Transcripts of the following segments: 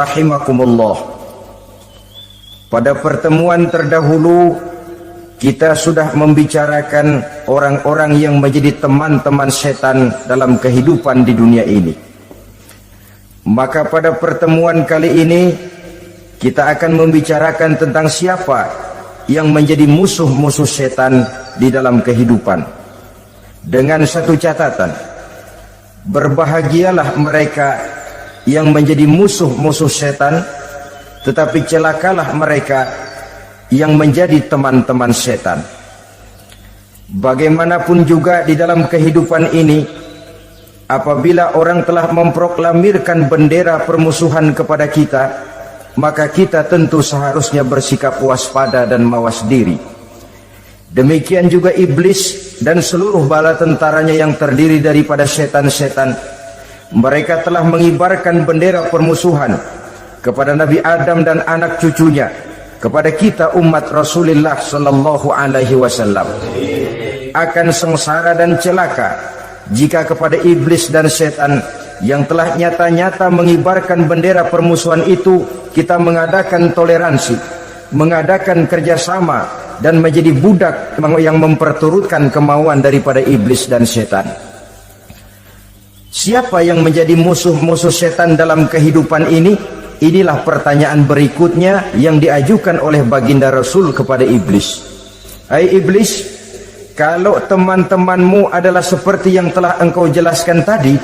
Rahimakumullah. Pada pertemuan terdahulu kita sudah membicarakan orang-orang yang menjadi teman-teman setan dalam kehidupan di dunia ini. Maka pada pertemuan kali ini kita akan membicarakan tentang siapa yang menjadi musuh-musuh setan di dalam kehidupan. Dengan satu catatan, berbahagialah mereka yang menjadi musuh-musuh setan, tetapi celakalah mereka yang menjadi teman-teman setan. Bagaimanapun juga di dalam kehidupan ini, apabila orang telah memproklamirkan bendera permusuhan kepada kita, maka kita tentu seharusnya bersikap waspada dan mawas diri. Demikian juga iblis dan seluruh bala tentaranya yang terdiri daripada setan-setan. Mereka telah mengibarkan bendera permusuhan kepada Nabi Adam dan anak cucunya, kepada kita umat Rasulullah sallallahu alaihi wasallam. Akan sengsara dan celaka jika kepada iblis dan setan yang telah nyata-nyata mengibarkan bendera permusuhan itu kita mengadakan toleransi, mengadakan kerjasama, dan menjadi budak yang memperturutkan kemauan daripada iblis dan setan. Siapa yang menjadi musuh-musuh setan dalam kehidupan ini? Inilah pertanyaan berikutnya yang diajukan oleh baginda Rasul kepada iblis. Hai iblis, kalau teman-temanmu adalah seperti yang telah engkau jelaskan tadi,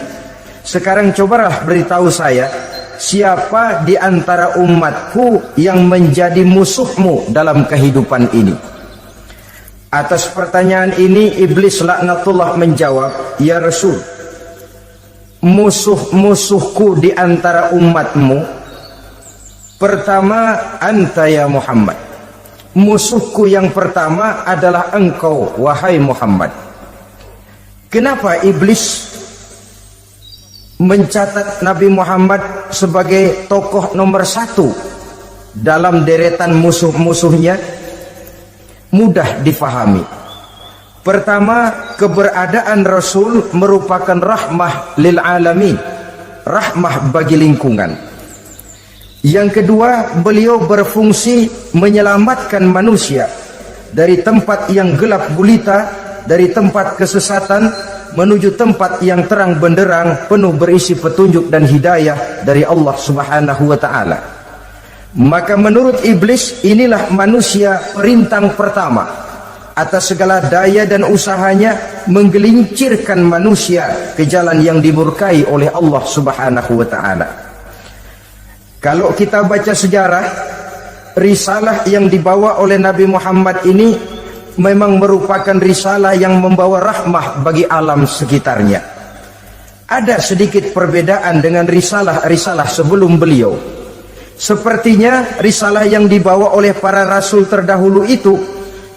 sekarang cobalah beritahu saya, siapa di antara umatku yang menjadi musuhmu dalam kehidupan ini? Atas pertanyaan ini iblis laknatullah menjawab, ya Rasul, musuh-musuhku di antara umatmu, pertama anta ya Muhammad. Musuhku yang pertama adalah engkau wahai Muhammad. Kenapa iblis mencatat Nabi Muhammad sebagai tokoh nomor satu dalam deretan musuh-musuhnya? Mudah difahami. Pertama, keberadaan Rasul merupakan rahmah lil alamin, rahmah bagi lingkungan. Yang kedua, beliau berfungsi menyelamatkan manusia dari tempat yang gelap gulita, dari tempat kesesatan menuju tempat yang terang benderang penuh berisi petunjuk dan hidayah dari Allah Subhanahu wa taala. Maka menurut iblis, inilah manusia perintang pertama atas segala daya dan usahanya menggelincirkan manusia ke jalan yang dimurkai oleh Allah Subhanahu wa taala. Kalau kita baca sejarah, risalah yang dibawa oleh Nabi Muhammad ini memang merupakan risalah yang membawa rahmah bagi alam sekitarnya. Ada sedikit perbedaan dengan risalah-risalah sebelum beliau. Sepertinya risalah yang dibawa oleh para rasul terdahulu itu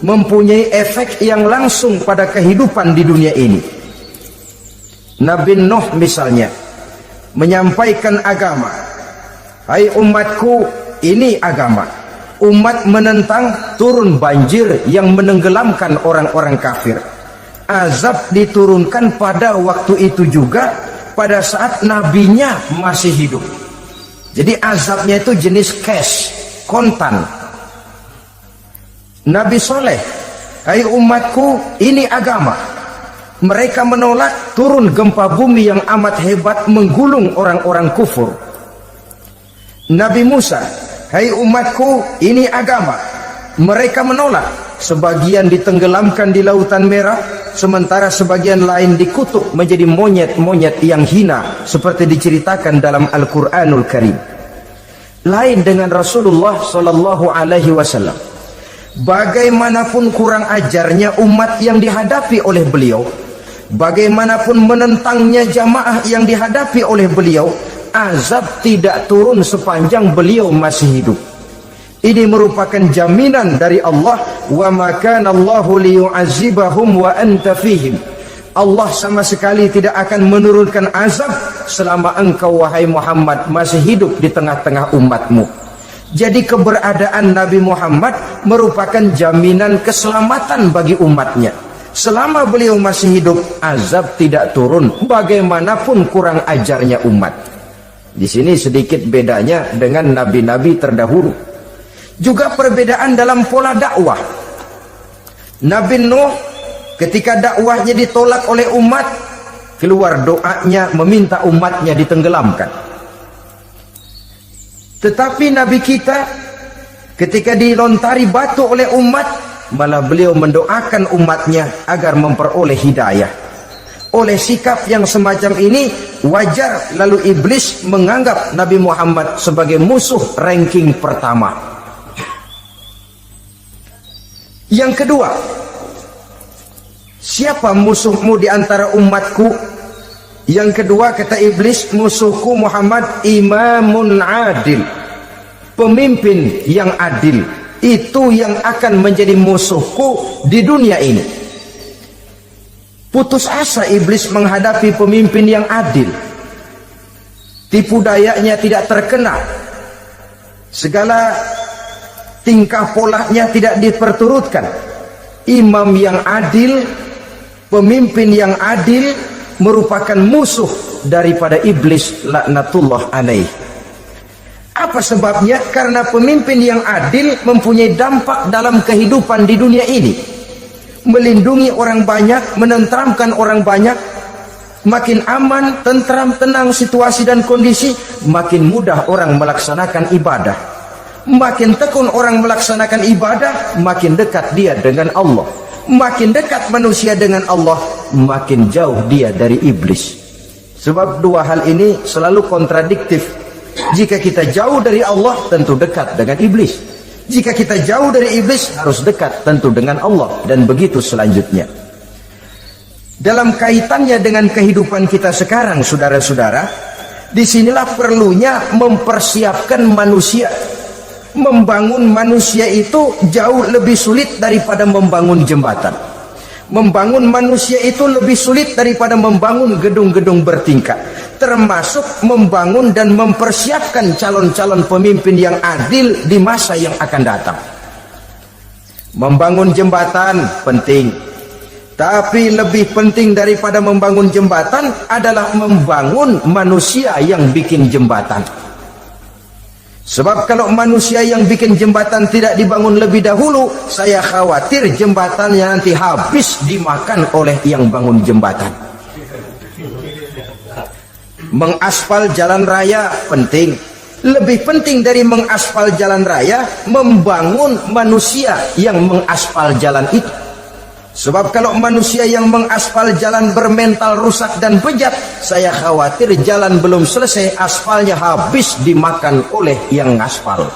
mempunyai efek yang langsung pada kehidupan di dunia ini. Nabi Nuh misalnya menyampaikan agama. Hai umatku, ini agama. Umat menentang, turun banjir yang menenggelamkan orang-orang kafir. Azab diturunkan pada waktu itu juga pada saat nabinya masih hidup. Jadi azabnya itu jenis cash, kontan. Nabi Soleh, hai umatku, ini agama. Mereka menolak, turun gempa bumi yang amat hebat menggulung orang-orang kufur. Nabi Musa, hai umatku, ini agama. Mereka menolak, sebagian ditenggelamkan di Lautan Merah, sementara sebagian lain dikutuk menjadi monyet-monyet yang hina seperti diceritakan dalam Al-Quranul Karim. Lain dengan Rasulullah Sallallahu Alaihi Wasallam. Bagaimanapun kurang ajarnya umat yang dihadapi oleh beliau, bagaimanapun menentangnya jamaah yang dihadapi oleh beliau, azab tidak turun sepanjang beliau masih hidup. Ini merupakan jaminan dari Allah, wa ma kana Allahu liyu'adzibahum wa anta fihim. Allah sama sekali tidak akan menurunkan azab selama engkau wahai Muhammad masih hidup di tengah-tengah umatmu. Jadi keberadaan Nabi Muhammad merupakan jaminan keselamatan bagi umatnya. Selama beliau masih hidup, azab tidak turun bagaimanapun kurang ajarnya umat. Di sini sedikit bedanya dengan nabi-nabi terdahulu. Juga perbedaan dalam pola dakwah. Nabi Nuh ketika dakwahnya ditolak oleh umat, keluar doanya meminta umatnya ditenggelamkan. Tetapi Nabi kita ketika dilontari batu oleh umat, malah beliau mendoakan umatnya agar memperoleh hidayah. Oleh sikap yang semacam ini wajar lalu iblis menganggap Nabi Muhammad sebagai musuh ranking pertama. Yang kedua, siapa musuhmu di antara umatku? Yang kedua kata iblis, musuhku Muhammad imamun adil, pemimpin yang adil. Itu yang akan menjadi musuhku di dunia ini. Putus asa iblis menghadapi pemimpin yang adil. Tipu dayanya tidak terkena, segala tingkah polanya tidak diperturutkan. Imam yang adil, pemimpin yang adil merupakan musuh daripada iblis laknatullah alaih. Apa sebabnya? Karena pemimpin yang adil mempunyai dampak dalam kehidupan di dunia ini. Melindungi orang banyak, menenteramkan orang banyak. Makin aman, tentram, tenang situasi dan kondisi, makin mudah orang melaksanakan ibadah. Makin tekun orang melaksanakan ibadah, makin dekat dia dengan Allah. Makin dekat manusia dengan Allah, makin jauh dia dari iblis. Sebab dua hal ini selalu kontradiktif. Jika kita jauh dari Allah, tentu dekat dengan iblis. Jika kita jauh dari iblis, harus dekat tentu dengan Allah. Dan begitu selanjutnya. Dalam kaitannya dengan kehidupan kita sekarang, saudara-saudara, disinilah perlunya mempersiapkan manusia. Membangun manusia itu jauh lebih sulit daripada membangun jembatan. Membangun manusia itu lebih sulit daripada membangun gedung-gedung bertingkat. Termasuk membangun dan mempersiapkan calon-calon pemimpin yang adil di masa yang akan datang. Membangun jembatan penting, tapi lebih penting daripada membangun jembatan adalah membangun manusia yang bikin jembatan. Sebab kalau manusia yang bikin jembatan tidak dibangun lebih dahulu, saya khawatir jembatannya nanti habis dimakan oleh yang bangun jembatan. Mengaspal jalan raya penting. Lebih penting dari mengaspal jalan raya, membangun manusia yang mengaspal jalan itu. Sebab kalau manusia yang mengaspal jalan bermental rusak dan bejat, saya khawatir jalan belum selesai, aspalnya habis dimakan oleh yang ngaspal.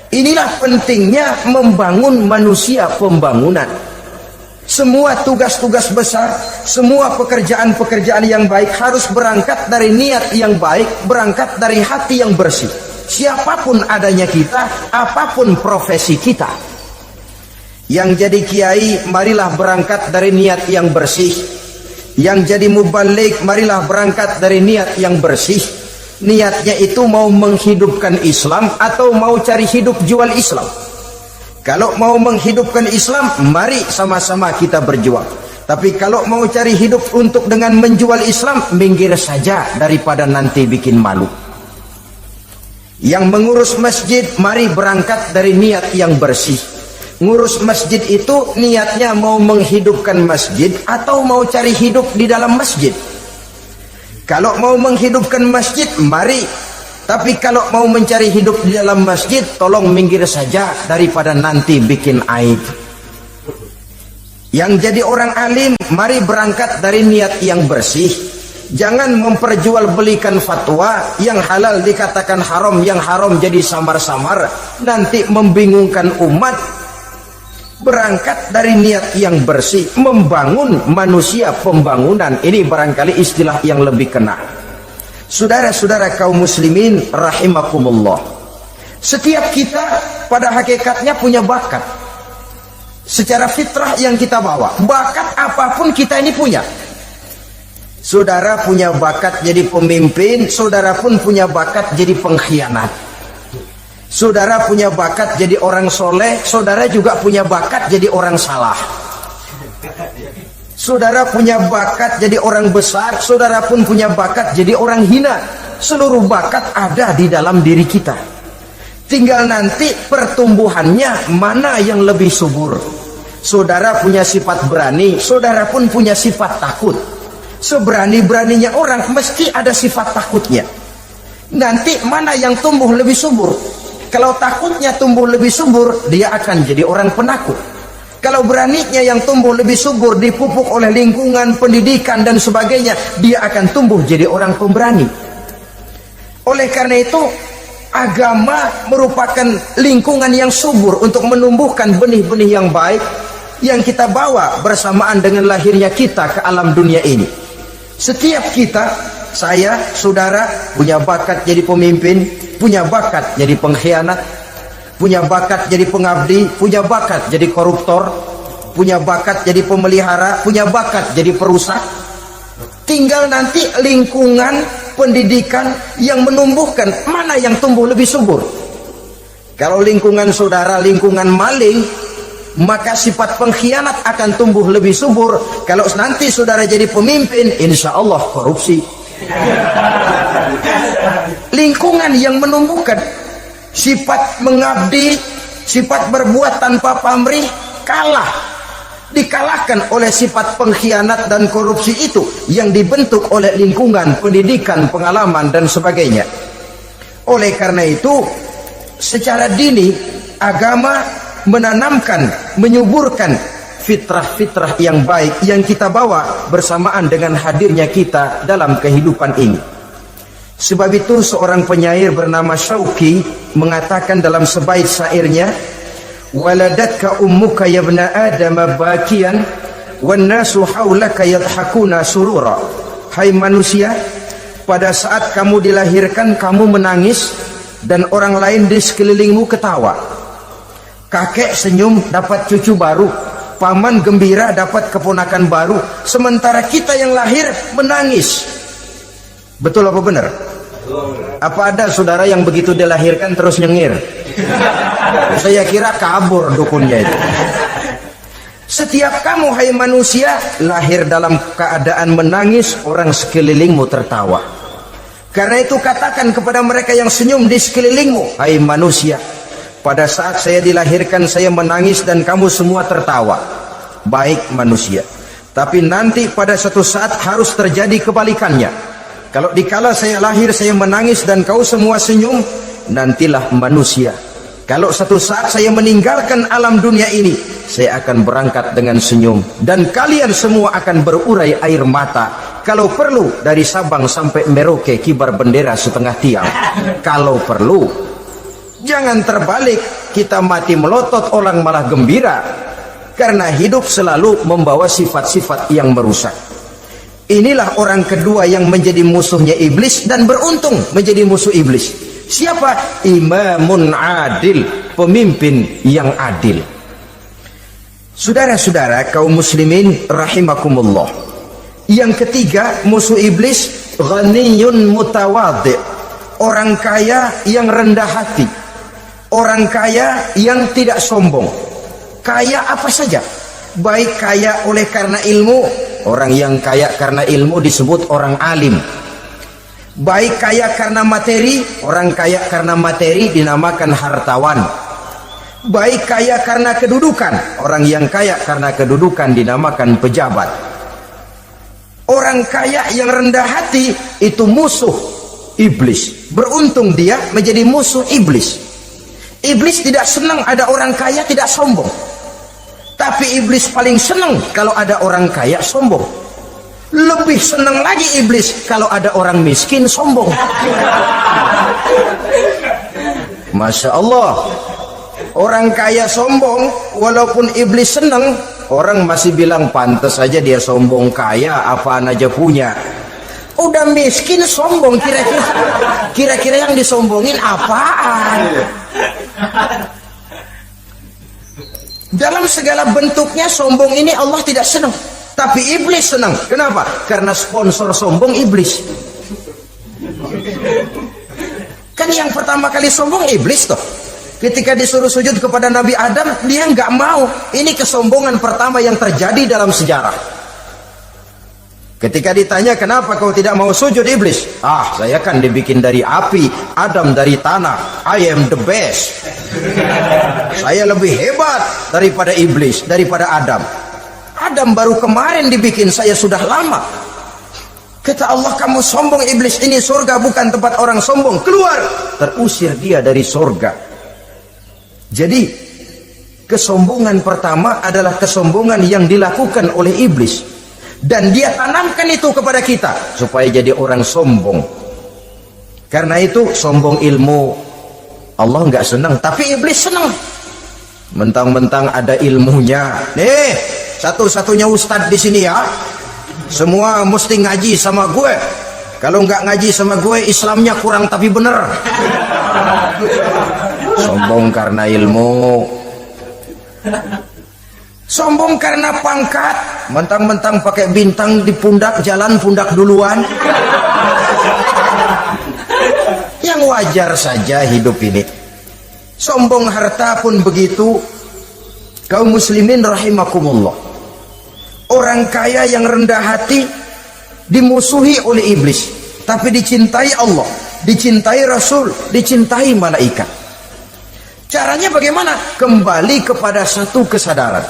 Inilah pentingnya membangun manusia pembangunan. Semua tugas-tugas besar, semua pekerjaan-pekerjaan yang baik harus berangkat dari niat yang baik, berangkat dari hati yang bersih. Siapapun adanya kita, apapun profesi kita. Yang jadi kiai, marilah berangkat dari niat yang bersih. Yang jadi mubalik, marilah berangkat dari niat yang bersih. Niatnya itu mau menghidupkan Islam atau mau cari hidup jual Islam. Kalau mau menghidupkan Islam, mari sama-sama kita berjuang. Tapi kalau mau cari hidup untuk dengan menjual Islam, minggir saja daripada nanti bikin malu. Yang mengurus masjid, mari berangkat dari niat yang bersih. Ngurus masjid itu niatnya mau menghidupkan masjid atau mau cari hidup di dalam masjid. Kalau mau menghidupkan masjid, mari. Tapi kalau mau mencari hidup di dalam masjid, tolong minggir saja daripada nanti bikin aib. Yang jadi orang alim, mari berangkat dari niat yang bersih. Jangan memperjualbelikan fatwa, yang halal dikatakan haram, yang haram jadi samar-samar, nanti membingungkan umat. Berangkat dari niat yang bersih, membangun manusia pembangunan. Ini barangkali istilah yang lebih kena. Saudara-saudara kaum muslimin rahimakumullah, setiap kita pada hakikatnya punya bakat. Secara fitrah yang kita bawa, bakat apapun kita ini punya. Saudara punya bakat jadi pemimpin, saudara pun punya bakat jadi pengkhianat. Saudara punya bakat jadi orang soleh, saudara juga punya bakat jadi orang salah. Saudara punya bakat jadi orang besar, saudara pun punya bakat jadi orang hina. Seluruh bakat ada di dalam diri kita. Tinggal nanti pertumbuhannya mana yang lebih subur. Saudara punya sifat berani, saudara pun punya sifat takut. Seberani-beraninya orang mesti ada sifat takutnya. Nanti mana yang tumbuh lebih subur? Kalau takutnya tumbuh lebih subur, dia akan jadi orang penakut. Kalau beraninya yang tumbuh lebih subur, dipupuk oleh lingkungan, pendidikan dan sebagainya, dia akan tumbuh jadi orang pemberani. Oleh karena itu, agama merupakan lingkungan yang subur untuk menumbuhkan benih-benih yang baik yang kita bawa bersamaan dengan lahirnya kita ke alam dunia ini. Setiap kita, saya, saudara, punya bakat jadi pemimpin, punya bakat jadi pengkhianat, punya bakat jadi pengabdi, punya bakat jadi koruptor, punya bakat jadi pemelihara, punya bakat jadi perusak. Tinggal nanti lingkungan pendidikan yang menumbuhkan mana yang tumbuh lebih subur. Kalau lingkungan saudara lingkungan maling, maka sifat pengkhianat akan tumbuh lebih subur. Kalau nanti saudara jadi pemimpin, insya Allah korupsi. Lingkungan yang menumbuhkan sifat mengabdi, sifat berbuat tanpa pamrih, dikalahkan oleh sifat pengkhianat dan korupsi itu yang dibentuk oleh lingkungan, pendidikan, pengalaman dan sebagainya. Oleh karena itu, secara dini agama menanamkan, menyuburkan fitrah-fitrah yang baik yang kita bawa bersamaan dengan hadirnya kita dalam kehidupan ini. Sebab itu seorang penyair bernama Syauqi mengatakan dalam sebaik syairnya, waladatka ummuka ya ibna adam bakian wan nasu haulaka yadhakuna surura. Hai manusia, pada saat kamu dilahirkan kamu menangis dan orang lain di sekelilingmu ketawa. Kakek senyum dapat cucu baru, paman gembira dapat keponakan baru, sementara kita yang lahir menangis. Betul apa benar? Apa ada saudara yang begitu dilahirkan terus nyengir? Saya kira kabur dukunnya itu. Setiap kamu hai manusia lahir dalam keadaan menangis, orang sekelilingmu tertawa. Karena itu katakan kepada mereka yang senyum di sekelilingmu, hai manusia, pada saat saya dilahirkan saya menangis dan kamu semua tertawa. Baik manusia, tapi nanti pada suatu saat harus terjadi kebalikannya. Kalau dikala saya lahir saya menangis dan kau semua senyum, nantilah manusia. Kalau satu saat saya meninggalkan alam dunia ini, saya akan berangkat dengan senyum dan kalian semua akan berurai air mata. Kalau perlu dari Sabang sampai Merauke kibar bendera setengah tiang. Kalau perlu, jangan terbalik, kita mati melotot orang malah gembira. Karena hidup selalu membawa sifat-sifat yang merusak. Inilah orang kedua yang menjadi musuhnya iblis dan beruntung menjadi musuh iblis. Siapa? Imamun adil, pemimpin yang adil. Saudara-saudara kaum muslimin rahimakumullah. Yang ketiga musuh iblis, ghaniyun mutawadhi, orang kaya yang rendah hati, orang kaya yang tidak sombong. Kaya apa saja, baik kaya oleh karena ilmu, orang yang kaya karena ilmu disebut orang alim. Baik kaya karena materi, orang kaya karena materi dinamakan hartawan. Baik kaya karena kedudukan, orang yang kaya karena kedudukan dinamakan pejabat. Orang kaya yang rendah hati itu musuh iblis. Beruntung dia menjadi musuh iblis. Iblis tidak senang ada orang kaya tidak sombong. Tapi iblis paling senang kalau ada orang kaya sombong. Lebih senang lagi iblis kalau ada orang miskin sombong. Masya Allah. Orang kaya sombong, walaupun iblis senang, orang masih bilang pantas saja dia sombong kaya, apaan aja punya. Udah miskin sombong, kira-kira yang disombongin apaan? Dalam segala bentuknya sombong ini Allah tidak senang, tapi iblis senang. Kenapa? Karena sponsor sombong iblis. Kan yang pertama kali sombong iblis toh. Ketika disuruh sujud kepada Nabi Adam, dia nggak mau. Ini kesombongan pertama yang terjadi dalam sejarah. Ketika ditanya kenapa kau tidak mau sujud iblis, saya kan dibikin dari api, Adam dari tanah, I am the best. Saya lebih hebat daripada iblis, daripada Adam. Adam baru kemarin dibikin, saya sudah lama. Kata Allah, kamu sombong iblis, ini surga bukan tempat orang sombong, keluar. Terusir dia dari surga. Jadi kesombongan pertama adalah kesombongan yang dilakukan oleh iblis, dan dia tanamkan itu kepada kita supaya jadi orang sombong. Karena itu sombong ilmu Allah nggak senang, tapi iblis senang. Mentang-mentang ada ilmunya, nih satu-satunya ustadz di sini ya, semua mesti ngaji sama gue. Kalau nggak ngaji sama gue, Islamnya kurang tapi bener. Sombong karena ilmu, sombong karena pangkat. Mentang-mentang pakai bintang di pundak, jalan pundak duluan. Yang wajar saja hidup ini. Sombong harta pun begitu. Kaum muslimin rahimakumullah, orang kaya yang rendah hati dimusuhi oleh iblis, tapi dicintai Allah, dicintai Rasul, dicintai malaikat. Caranya bagaimana? Kembali kepada satu kesadaran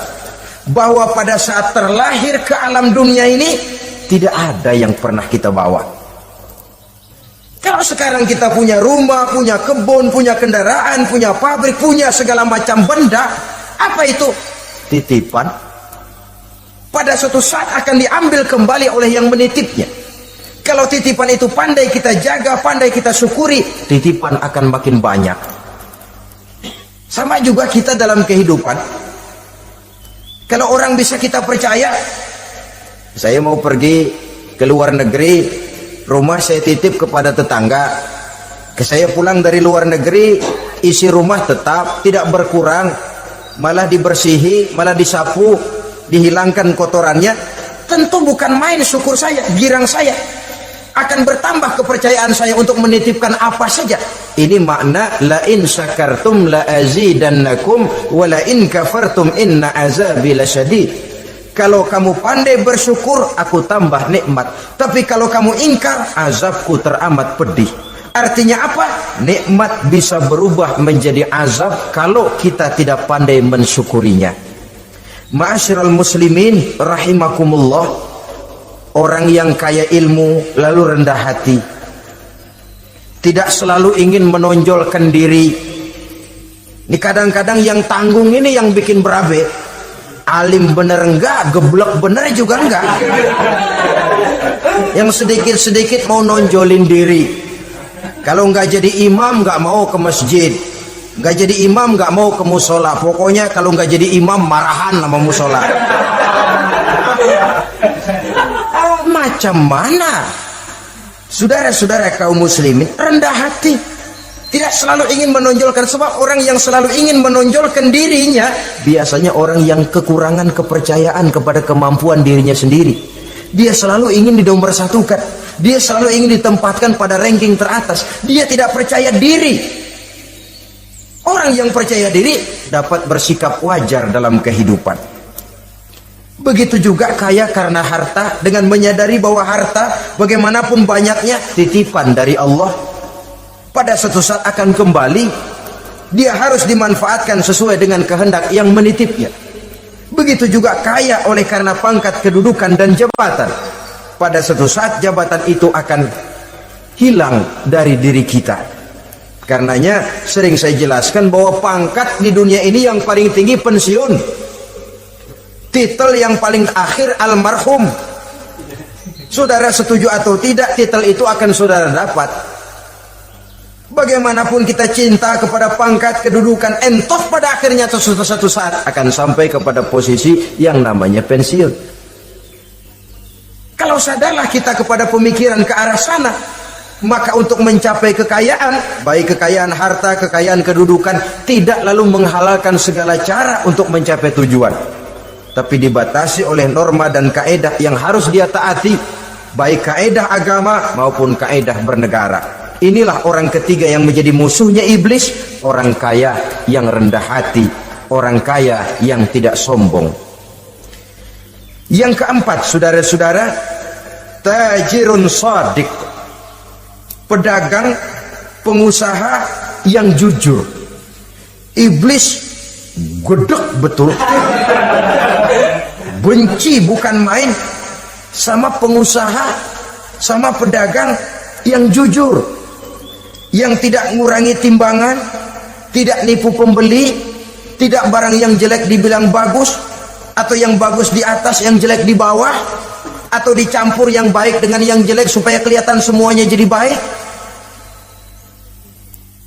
bahwa pada saat terlahir ke alam dunia ini tidak ada yang pernah kita bawa. Kalau sekarang kita punya rumah, punya kebun, punya kendaraan, punya pabrik, punya segala macam benda, apa itu? Titipan. Pada suatu saat akan diambil kembali oleh yang menitipnya. Kalau titipan itu pandai kita jaga, pandai kita syukuri, titipan akan makin banyak. Sama juga kita dalam kehidupan. Kalau orang bisa kita percaya, saya mau pergi ke luar negeri, rumah saya titip kepada tetangga. Saya pulang dari luar negeri, isi rumah tetap tidak berkurang, malah dibersihi, malah disapu, dihilangkan kotorannya. Tentu bukan main syukur saya, girang saya. Akan bertambah kepercayaan saya untuk menitipkan apa saja. Ini makna la in syakartum la azidannakum wa la in kafartum inna azabi lasyadid. Kalau kamu pandai bersyukur, aku tambah nikmat. Tapi kalau kamu ingkar, azabku teramat pedih. Artinya apa? Nikmat bisa berubah menjadi azab kalau kita tidak pandai mensyukurinya. Ma'asyiral muslimin rahimakumullah, orang yang kaya ilmu lalu rendah hati, tidak selalu ingin menonjolkan diri. Ini kadang-kadang yang tanggung ini yang bikin berabe. Alim bener enggak, geblek bener juga enggak. Yang sedikit-sedikit mau nonjolin diri. Kalau enggak jadi imam enggak mau ke masjid, enggak jadi imam enggak mau ke musola. Pokoknya kalau enggak jadi imam marahan sama musola. Macam mana? Saudara-saudara kaum muslimin, rendah hati, tidak selalu ingin menonjolkan. Sebab orang yang selalu ingin menonjolkan dirinya biasanya orang yang kekurangan kepercayaan kepada kemampuan dirinya sendiri. Dia selalu ingin dinomorsatukan, dia selalu ingin ditempatkan pada ranking teratas. Dia tidak percaya diri. Orang yang percaya diri dapat bersikap wajar dalam kehidupan. Begitu juga kaya karena harta, dengan menyadari bahwa harta bagaimanapun banyaknya titipan dari Allah, pada suatu saat akan kembali. Dia harus dimanfaatkan sesuai dengan kehendak yang menitipnya. Begitu juga kaya oleh karena pangkat, kedudukan dan jabatan, pada suatu saat jabatan itu akan hilang dari diri kita. Karenanya sering saya jelaskan bahwa pangkat di dunia ini yang paling tinggi pensiun. Titel yang paling akhir almarhum. Saudara setuju atau tidak, titel itu akan saudara dapat. Bagaimanapun kita cinta kepada pangkat, kedudukan, entoh pada akhirnya suatu saat akan sampai kepada posisi yang namanya pensiun. Kalau sadarlah kita kepada pemikiran ke arah sana, maka untuk mencapai kekayaan, baik kekayaan harta, kekayaan kedudukan, tidak lalu menghalalkan segala cara untuk mencapai tujuan, tapi dibatasi oleh norma dan kaedah yang harus dia taati, baik kaedah agama maupun kaedah bernegara. Inilah orang ketiga yang menjadi musuhnya iblis, orang kaya yang rendah hati, orang kaya yang tidak sombong. Yang keempat, saudara-saudara, tajirun shadiq, pedagang, pengusaha yang jujur. Iblis gedek betul, benci bukan main sama pengusaha, sama pedagang yang jujur, yang tidak ngurangi timbangan, tidak nipu pembeli, tidak barang yang jelek dibilang bagus, atau yang bagus di atas yang jelek di bawah, atau dicampur yang baik dengan yang jelek supaya kelihatan semuanya jadi baik.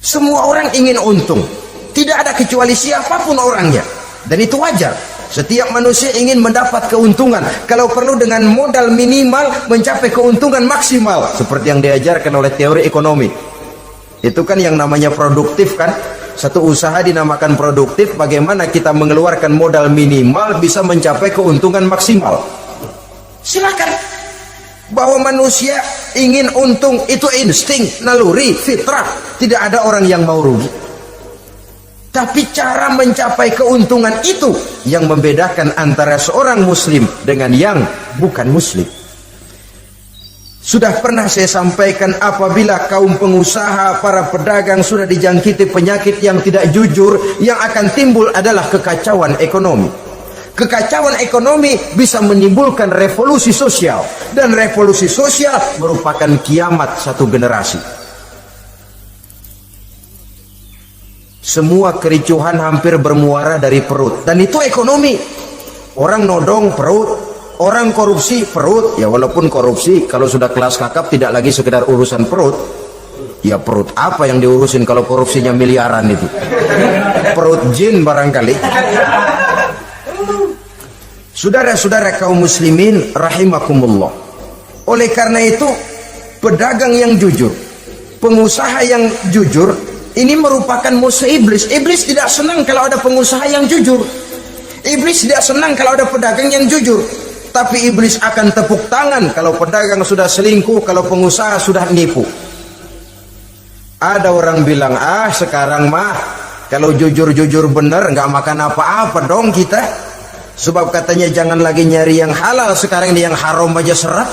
Semua orang ingin untung, tidak ada kecuali siapapun orangnya, dan itu wajar. Setiap manusia ingin mendapat keuntungan, kalau perlu dengan modal minimal mencapai keuntungan maksimal, seperti yang diajarkan oleh teori ekonomi. Itu kan yang namanya produktif kan. Satu usaha dinamakan produktif, bagaimana kita mengeluarkan modal minimal bisa mencapai keuntungan maksimal. Silakan. Bahwa manusia ingin untung itu insting, naluri, fitrah. Tidak ada orang yang mau rugi. Tapi cara mencapai keuntungan itu yang membedakan antara seorang muslim dengan yang bukan muslim. Sudah pernah saya sampaikan, apabila kaum pengusaha, para pedagang sudah dijangkiti penyakit yang tidak jujur, yang akan timbul adalah kekacauan ekonomi. Kekacauan ekonomi bisa menimbulkan revolusi sosial, dan revolusi sosial merupakan kiamat satu generasi. Semua kericuhan hampir bermuara dari perut, dan itu ekonomi. Orang nodong perut, orang korupsi perut. Ya walaupun korupsi kalau sudah kelas kakap tidak lagi sekedar urusan perut. Ya perut apa yang diurusin kalau korupsinya miliaran itu? Perut jin barangkali. Saudara-saudara kaum muslimin rahimakumullah. Oleh karena itu, pedagang yang jujur, pengusaha yang jujur, ini merupakan musuh iblis. Iblis tidak senang kalau ada pengusaha yang jujur. Iblis tidak senang kalau ada pedagang yang jujur. Tapi iblis akan tepuk tangan kalau pedagang sudah selingkuh, kalau pengusaha sudah nipu. Ada orang bilang, sekarang mah kalau jujur-jujur bener nggak makan apa-apa dong kita. Sebab katanya jangan lagi nyari yang halal, sekarang ini yang haram aja seret.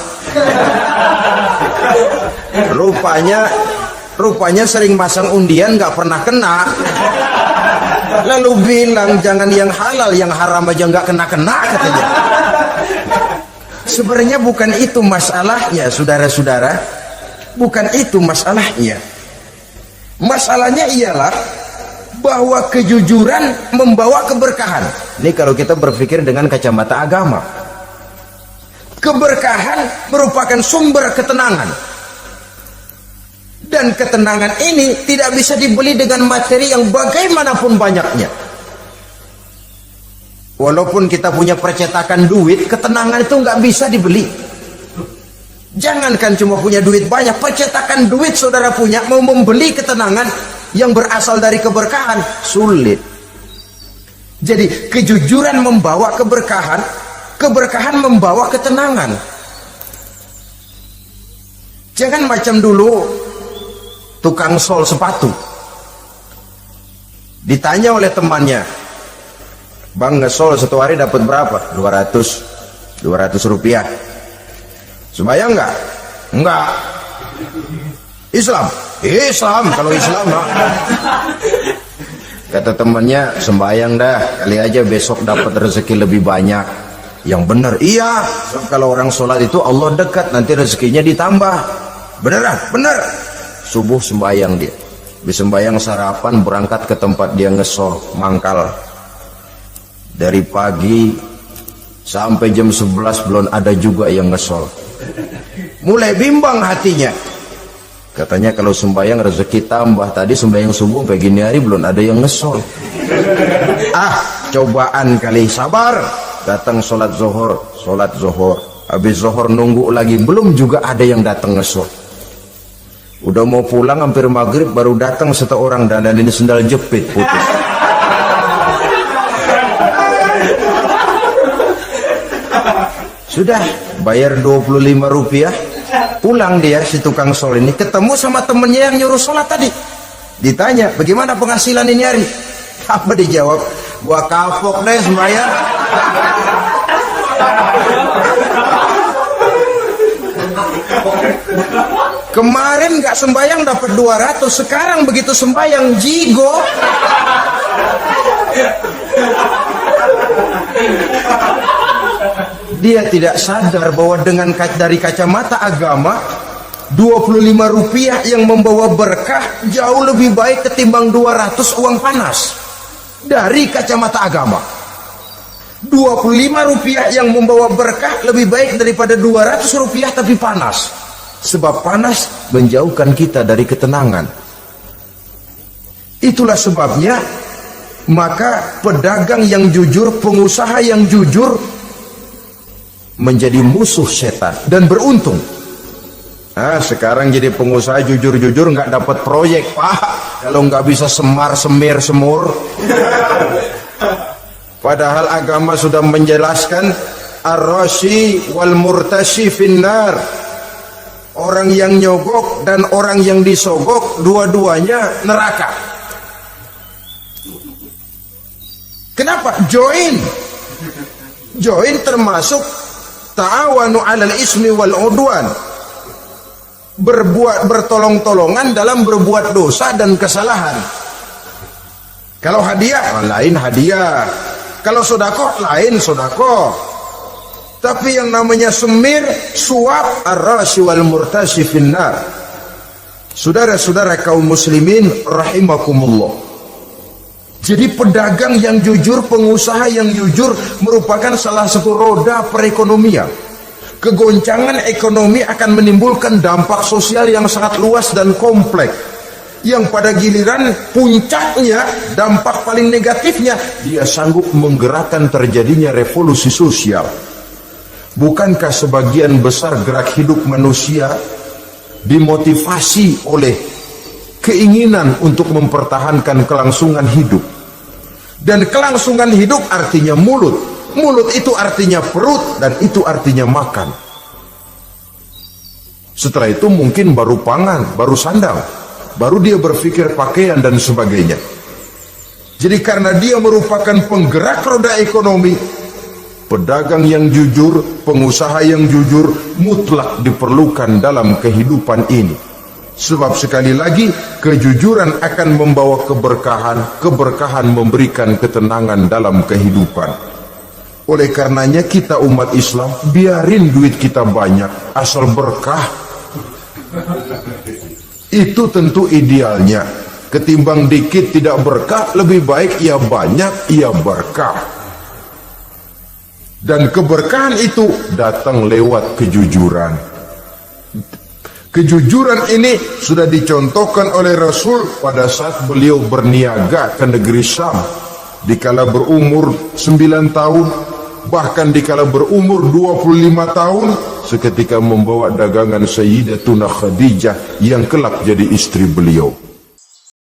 Rupanya sering masang undian nggak pernah kena. Lalu bilang jangan yang halal, yang haram aja nggak kena-kena katanya. Sebenarnya bukan itu masalahnya, saudara-saudara. Bukan itu masalahnya. Masalahnya ialah bahwa kejujuran membawa keberkahan. Ini kalau kita berpikir dengan kacamata agama. Keberkahan merupakan sumber ketenangan. Dan ketenangan ini tidak bisa dibeli dengan materi yang bagaimanapun banyaknya. Walaupun kita punya percetakan duit, ketenangan itu nggak bisa dibeli. Jangankan cuma punya duit banyak, percetakan duit saudara punya, mau membeli ketenangan yang berasal dari keberkahan, sulit. Jadi kejujuran membawa keberkahan, keberkahan membawa ketenangan. Jangan macam dulu tukang sol sepatu ditanya oleh temannya, bang ngesol satu hari dapat berapa? 200 rupiah. Sembayang enggak? Enggak. Islam kalau Islam kata temannya, sembayang dah, kali aja besok dapat rezeki lebih banyak. Yang benar, iya, kalau orang sholat itu Allah dekat, nanti rezekinya ditambah. Beneran? Bener. Subuh sembayang dia, sembayang sarapan, berangkat ke tempat dia ngesol mangkal. Dari pagi sampai jam 11 belum ada juga yang ngesol. Mulai bimbang hatinya. Katanya kalau sembayang rezeki tambah, tadi sembayang subuh sampai gini hari belum ada yang ngesol. Cobaan kali, sabar. Datang sholat zuhur, habis zuhur nunggu lagi, belum juga ada yang datang ngesol. Udah mau pulang hampir maghrib, baru datang satu orang dan ini sendal jepit putus. Sudah bayar 25 rupiah, pulang dia si tukang sol ini, ketemu sama temennya yang nyuruh sholat tadi. Ditanya, bagaimana penghasilan ini hari? Apa dijawab? Gua kapok deh sembahyang. Kemarin nggak sembayang dapat 200, sekarang begitu sembayang jigo. Dia tidak sadar bahwa dengan dari kacamata agama 25 rupiah yang membawa berkah jauh lebih baik ketimbang 200 uang panas. Dari kacamata agama 25 rupiah yang membawa berkah lebih baik daripada 200 rupiah tapi panas. Sebab panas menjauhkan kita dari ketenangan. Itulah sebabnya maka pedagang yang jujur, pengusaha yang jujur menjadi musuh setan dan beruntung. Nah, sekarang jadi pengusaha jujur-jujur nggak dapat proyek, Pak, kalau nggak bisa semar-semir semur. Padahal agama sudah menjelaskan ar-rashi wal murtashi finnar. Orang yang nyogok dan orang yang disogok dua-duanya neraka. Kenapa? Join termasuk ta'awanu 'alal ismi wal 'udwan. Bertolong-tolongan dalam berbuat dosa dan kesalahan. Kalau hadiah lain hadiah, kalau sedekah lain sedekah. Tapi yang namanya semir, suap, ar-rashi wal murtashi finnar. Saudara-saudara kaum muslimin rahimakumullah. Jadi pedagang yang jujur, pengusaha yang jujur merupakan salah satu roda perekonomian. Kegoncangan ekonomi akan menimbulkan dampak sosial yang sangat luas dan kompleks, yang pada giliran puncaknya, dampak paling negatifnya, dia sanggup menggerakkan terjadinya revolusi sosial. Bukankah sebagian besar gerak hidup manusia dimotivasi oleh keinginan untuk mempertahankan kelangsungan hidup? Dan kelangsungan hidup artinya mulut. Mulut itu artinya perut, dan itu artinya makan. Setelah itu mungkin baru pangan, baru sandang, baru dia berpikir pakaian dan sebagainya. Jadi karena dia merupakan penggerak roda ekonomi, pedagang yang jujur, pengusaha yang jujur mutlak diperlukan dalam kehidupan ini. Sebab sekali lagi, kejujuran akan membawa keberkahan, keberkahan memberikan ketenangan dalam kehidupan. Oleh karenanya kita umat Islam, biarin duit kita banyak, asal berkah. Itu tentu idealnya. Ketimbang dikit tidak berkah, lebih baik ia banyak, ia berkah. Dan keberkahan itu datang lewat kejujuran. Kejujuran ini sudah dicontohkan oleh Rasul pada saat beliau berniaga ke negeri Syam. Dikala berumur 9 tahun, bahkan dikala berumur 25 tahun, seketika membawa dagangan Sayyidatuna Khadijah yang kelak jadi istri beliau.